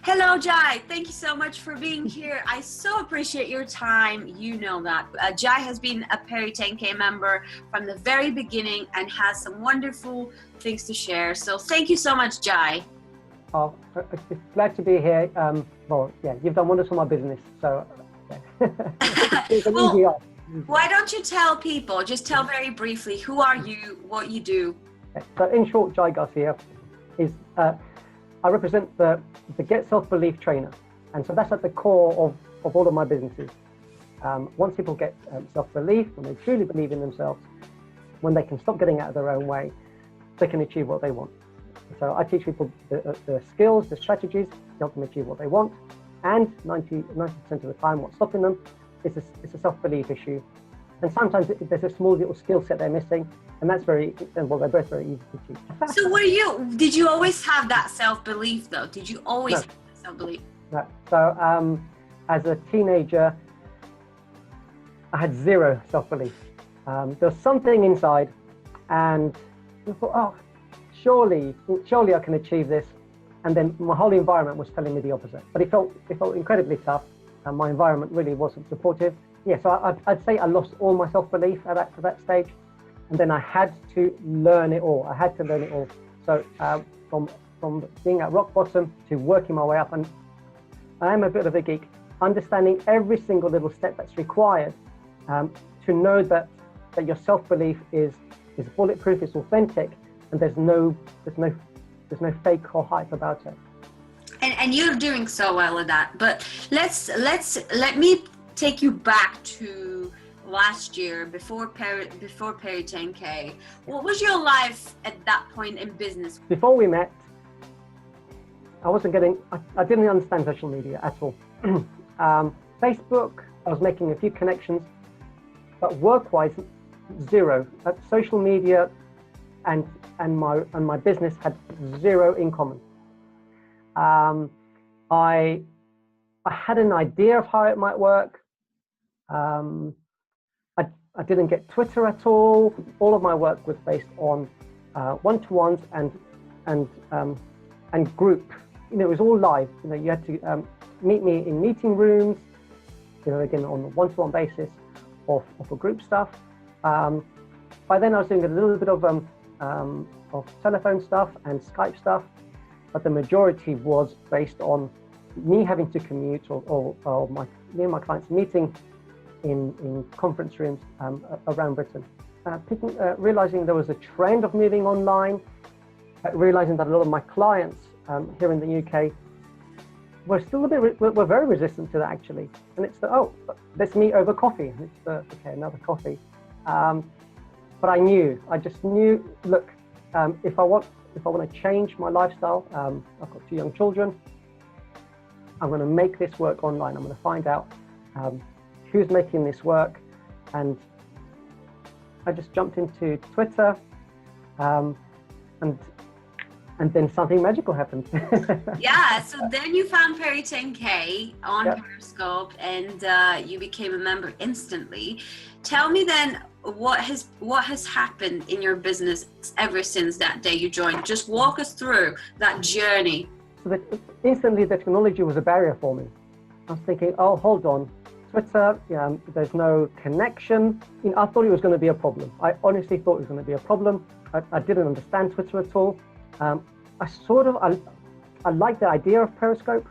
Hello, Jai. Thank you so much for being here. I so appreciate your time. You know that. Jai has been a Peri10k member from the very beginning and has some wonderful things to share. So thank you so much, Jai. Oh, glad to be here. Well, yeah, you've done wonders for my business. So, yeah. Well, why don't you tell people, just tell very briefly, who are you, what you do? So in short, Jai Garcia is, I represent the Getselfbelief trainer. And so that's at the core of all of my businesses. Once people get self-belief, when they truly believe in themselves, when they can stop getting out of their own way, they can achieve what they want. So I teach people the skills, the strategies to help them achieve what they want. And 90% of the time, what's stopping them is a self-belief issue. And sometimes there's a small little skill set they're missing, and that's they're both very easy to teach. So did you always have that self-belief though? Did you always have that self-belief? No. So as a teenager, I had zero self-belief. There was something inside, and I thought, oh, surely I can achieve this. And then my whole environment was telling me the opposite. But it felt incredibly tough, and my environment really wasn't supportive. Yeah, so I'd say I lost all my self-belief at that stage, and then I had to learn it all. So from being at rock bottom to working my way up, and I am a bit of a geek, understanding every single little step that's required to know that your self-belief is bulletproof, it's authentic, and there's no fake or hype about it. And you're doing so well at that. But let me take you back to last year before Peri10k. What was your life at that point in business? Before we met, I didn't understand social media at all. Facebook, I was making a few connections, but work-wise, zero. Social media and my business had zero in common. I had an idea of how it might work. I didn't get Twitter at all. All of my work was based on one-to-ones and group. You know, it was all live. You know, you had to meet me in meeting rooms. You know, again on a one-to-one basis, or for group stuff. By then, I was doing a little bit of telephone stuff and Skype stuff, but the majority was based on me having to commute or me and my clients meeting in conference rooms around Britain. Realizing there was a trend of moving online, realizing that a lot of my clients here in the UK were still were very resistant to that actually. And it's let's meet over coffee. And it's okay, another coffee. But I just knew, look, if I want to change my lifestyle, I've got 2 young children, I'm going to make this work online. I'm going to find out who's making this work. And I just jumped into Twitter, and then something magical happened. Yeah, so then you found Peri10k on Periscope, and you became a member instantly. Tell me then, what has happened in your business ever since that day you joined? Just walk us through that journey. So instantly the technology was a barrier for me. I was thinking, oh, hold on, Twitter, there's no connection. You know, I thought it was going to be a problem. I honestly thought it was going to be a problem. I didn't understand Twitter at all. I liked the idea of Periscope,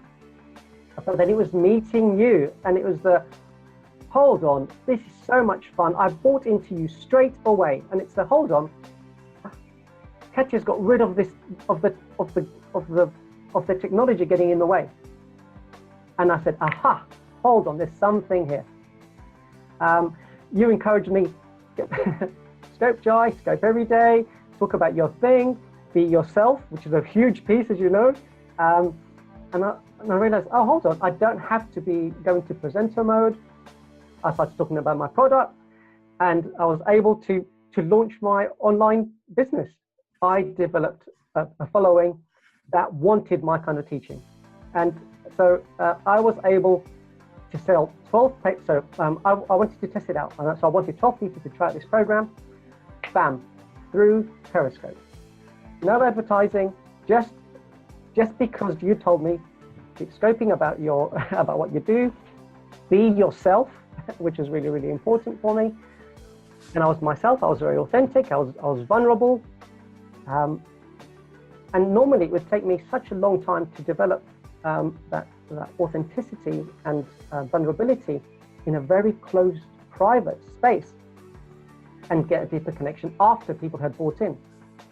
but then it was meeting you, and it was hold on, this is so much fun. I bought into you straight away, and it's hold on, Katya's got rid of this of the technology getting in the way. And I said, aha, hold on, there's something here. You encouraged me, scope Jai, scope every day, talk about your thing, be yourself, which is a huge piece, as you know. And I realized, oh, hold on, I don't have to be going to presenter mode. I started talking about my product, and I was able to launch my online business. I developed a following that wanted my kind of teaching. And so I was able to sell 12 papers. So I wanted to test it out. And so I wanted 12 people to try out this program. Bam, through Periscope. No advertising, just because you told me keep scoping about about what you do, be yourself, which is really, really important for me. And I was myself. I was very authentic. I was vulnerable. And normally it would take me such a long time to develop that authenticity and vulnerability in a very closed, private space and get a deeper connection after people had bought in.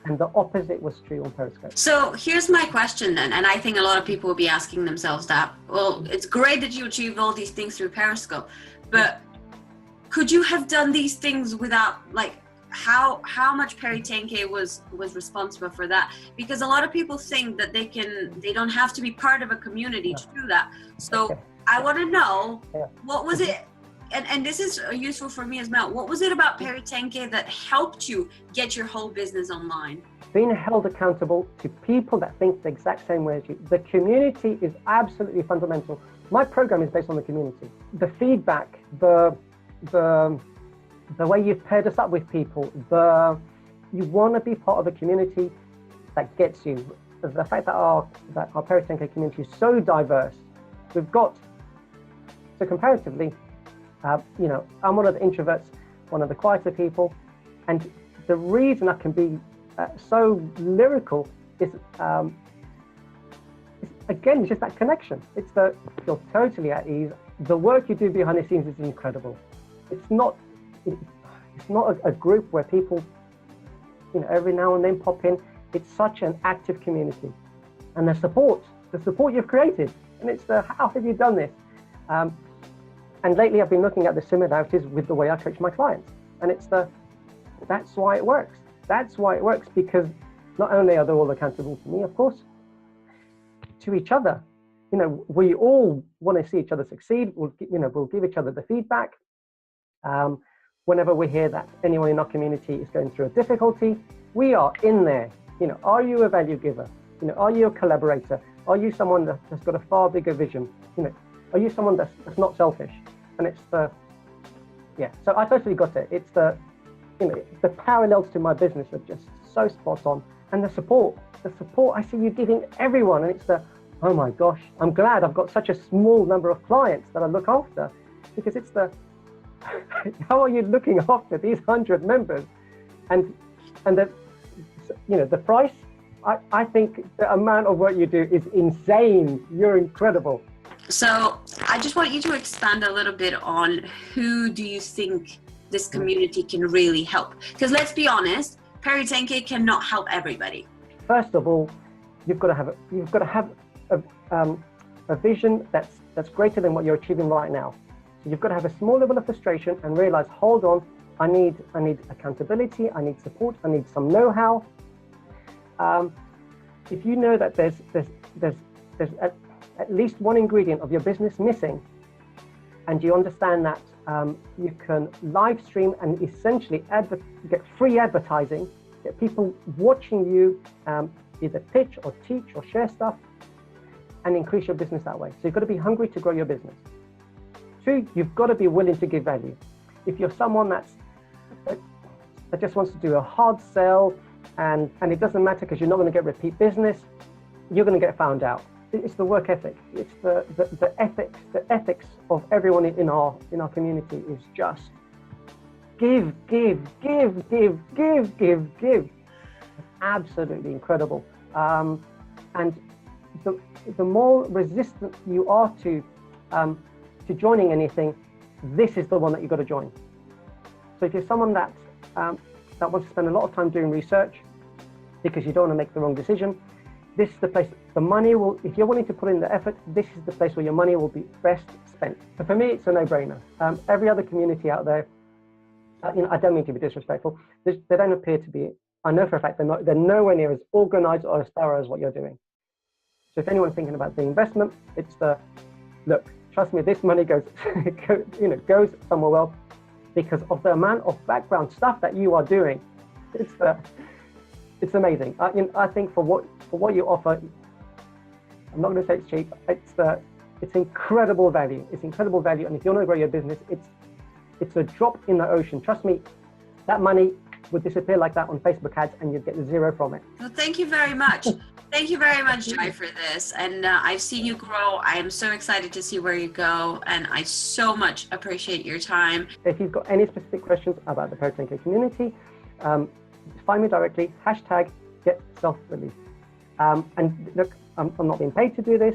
And the opposite was true on Periscope. So here's my question then, and I think a lot of people will be asking themselves that, well, it's great that you achieved all these things through Periscope, but could you have done these things without, like, how much Peri10k was responsible for that? Because a lot of people think that they don't have to be part of a community to do that. So I want to know, what was it, and this is useful for me as well, what was it about Peri10k that helped you get your whole business online? Being held accountable to people that think the exact same way as you. The community is absolutely fundamental. My program is based on the community. The feedback, the way you've paired us up with people, you want to be part of a community that gets you. The fact that our Peri10k community is so diverse, we've got, so comparatively, you know, I'm one of the introverts, one of the quieter people, and the reason I can be so lyrical is, again, it's just that connection. It's that you're totally at ease. The work you do behind the scenes is incredible. It's not a group where people, you know, every now and then pop in. It's such an active community, and the support you've created, and it's how have you done this? And lately I've been looking at the similarities with the way I coach my clients, and that's why it works. That's why it works, because not only are they all accountable to me, of course, to each other. You know, we all want to see each other succeed. We'll give each other the feedback. Whenever we hear that anyone in our community is going through a difficulty, we are in there. You know, are you a value giver? You know, are you a collaborator? Are you someone that's got a far bigger vision? You know, are you someone that's not selfish? And it's so I totally got it. It's the parallels to my business are just so spot on. And the support I see you giving everyone, and it's oh my gosh, I'm glad I've got such a small number of clients that I look after, because it's how are you looking after these 100 members? And the price, I think the amount of work you do is insane. You're incredible. So I just want you to expand a little bit on who do you think this community can really help? Because let's be honest, Peri10k cannot help everybody. First of all, you've got to have a vision that's greater than what you're achieving right now. So you've got to have a small level of frustration and realize, hold on, I need accountability, I need support, I need some know-how. If you know that there's at least one ingredient of your business missing, and you understand that you can live stream and essentially get free advertising, get people watching you either pitch or teach or share stuff, and increase your business that way. So you've got to be hungry to grow your business. 2, you've got to be willing to give value. If you're someone that just wants to do a hard sell and it doesn't matter because you're not going to get repeat business, you're going to get found out. It's the work ethic. It's the ethics of everyone in our community is just give. It's absolutely incredible. And the more resistant you are to joining anything, this is the one that you've got to join. So if you're someone that wants to spend a lot of time doing research because you don't want to make the wrong decision, this is the place. The money will, if you're willing to put in the effort, this is the place where your money will be best spent. So for me, it's a no-brainer. Every other community out there, I don't mean to be disrespectful, they don't appear to be, I know for a fact they're nowhere near as organized or as thorough as what you're doing. So if anyone's thinking about the investment, it's look, trust me, this money goes somewhere well because of the amount of background stuff that you are doing. It's amazing. I think for what you offer, I'm not going to say it's cheap. It's incredible value. It's incredible value, and if you want to grow your business, it's a drop in the ocean. Trust me, that money would disappear like that on Facebook ads, and you'd get 0 from it. Well, thank you very much. Thank you very much, Jai, for this. And I've seen you grow. I am so excited to see where you go. And I so much appreciate your time. If you've got any specific questions about the Peri10k community, find me directly, #Getselfbelief. And look, I'm not being paid to do this.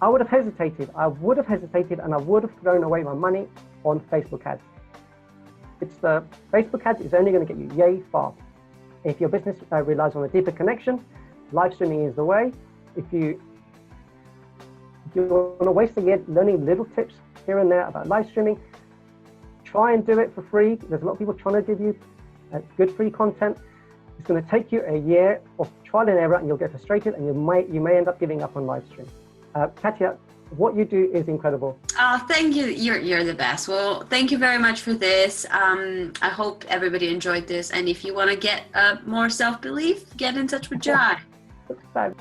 I would have hesitated and I would have thrown away my money on Facebook ads. Facebook ads is only going to get you yay far. If your business relies on a deeper connection, live streaming is the way. If you want to waste a year learning little tips here and there about live streaming, try and do it for free. There's a lot of people trying to give you good free content. It's going to take you a year of trial and error, and you'll get frustrated, and you may end up giving up on live stream. Katya, what you do is incredible. Oh, thank you. You're the best. Well, thank you very much for this. I hope everybody enjoyed this. And if you want to get more self-belief, get in touch with Jai. Subscribe.